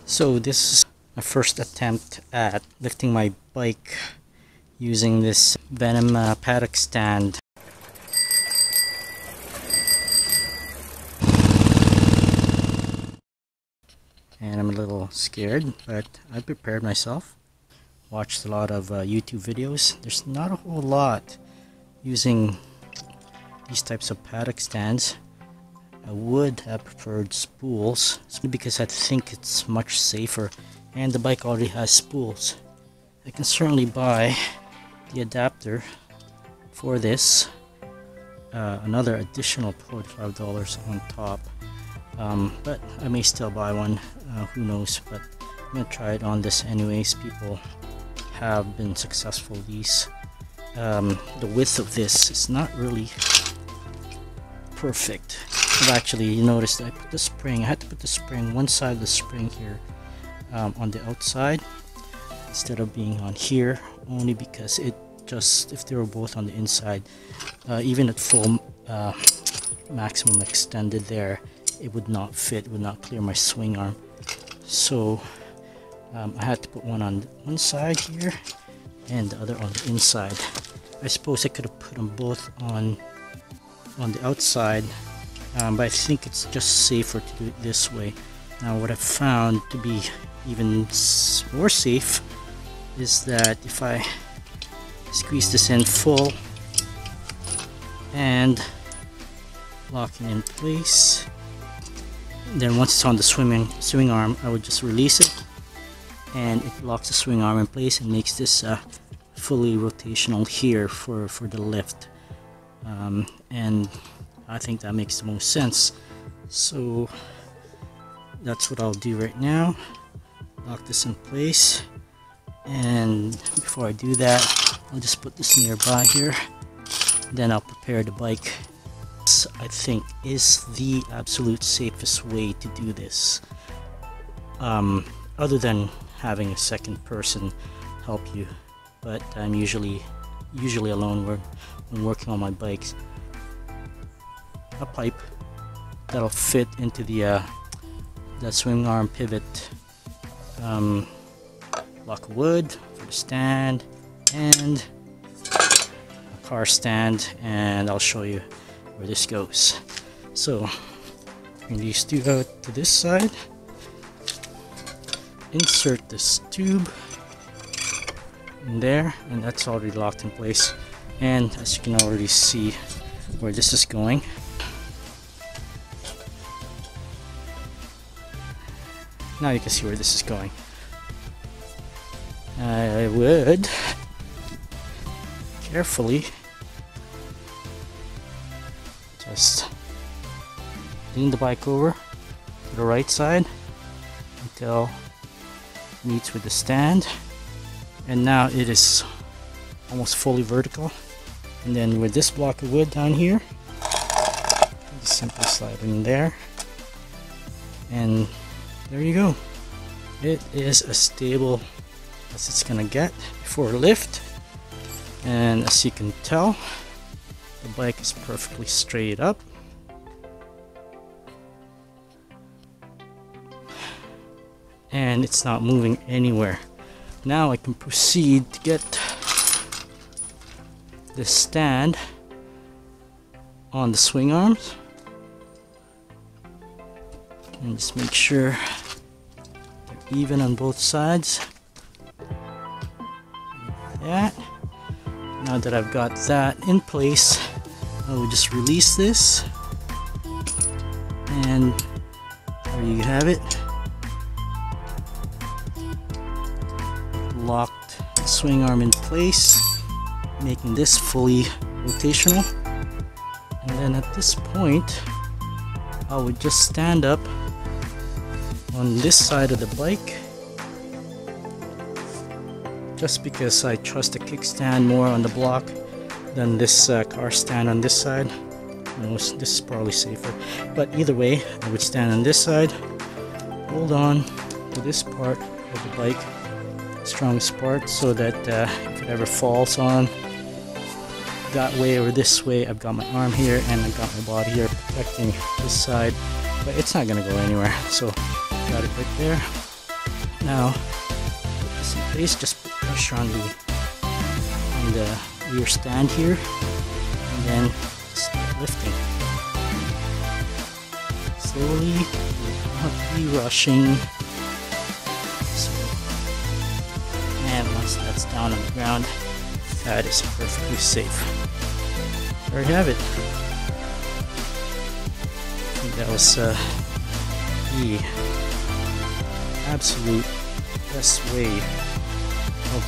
So this is my first attempt at lifting my bike using this Venom Paddock stand. And I'm a little scared, but I prepared myself. Watched a lot of YouTube videos. There's not a whole lot using these types of paddock stands. I would have preferred spools because I think it's much safer, and the bike already has spools. I can certainly buy the adapter for this, another additional $45 on top, but I may still buy one, who knows, but I'm gonna try it on this anyways. People have been successful. The width of this is not really perfect. But actually, you notice that I put the spring, I had to put the spring, one side of the spring here on the outside instead of being on here, only because it just, if they were both on the inside, even at full maximum extended there, it would not fit, would not clear my swing arm. So I had to put one on one side here and the other on the inside. I suppose I could have put them both on the outside, but I think it's just safer to do it this way. Now what I've found to be even more safe is that if I squeeze this in full and lock it in place, then once it's on the swing arm, I would just release it and it locks the swing arm in place and makes this fully rotational here for the lift, and I think that makes the most sense. So that's what I'll do right now. Lock this in place, and before I do that, I'll just put this nearby here. Then I'll prepare the bike. This, I think, is the absolute safest way to do this, other than having a second person help you. But I'm usually alone when working on my bikes. A pipe that'll fit into the swing arm pivot, block of wood for the stand, and a car stand, and I'll show you where this goes. So bring these two out to this side, insert this tube in there, and that's already locked in place, and as you can already see where this is going. Now you can see where this is going. I would carefully just lean the bike over to the right side until it meets with the stand, and now it is almost fully vertical. And then with this block of wood down here, just simply slide it in there, and there you go. It is as stable as it's gonna get before lift, and as you can tell, the bike is perfectly straight up. And it's not moving anywhere. Now I can proceed to get the stand on the swing arms and just make sure they're even on both sides. Like that. Now that I've got that in place, I will just release this, and there you have it. Locked the swing arm in place, making this fully rotational. And then at this point, I would just stand up on this side of the bike, just because I trust the kickstand more on the block than this car stand on this side. You know, this is probably safer, but either way, I would stand on this side, hold on to this part of the bike, strongest part, so that if it ever falls on that way or this way, I've got my arm here and I've got my body here protecting this side, but it's not gonna go anywhere. So got it right there. Now, put this in place, just put pressure on the rear stand here, and then start lifting. Slowly, without be rushing. And once that's down on the ground, that is perfectly safe. There you have it. I think that was the absolute best way of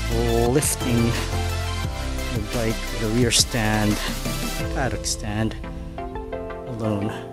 lifting your bike with a rear stand, paddock stand alone.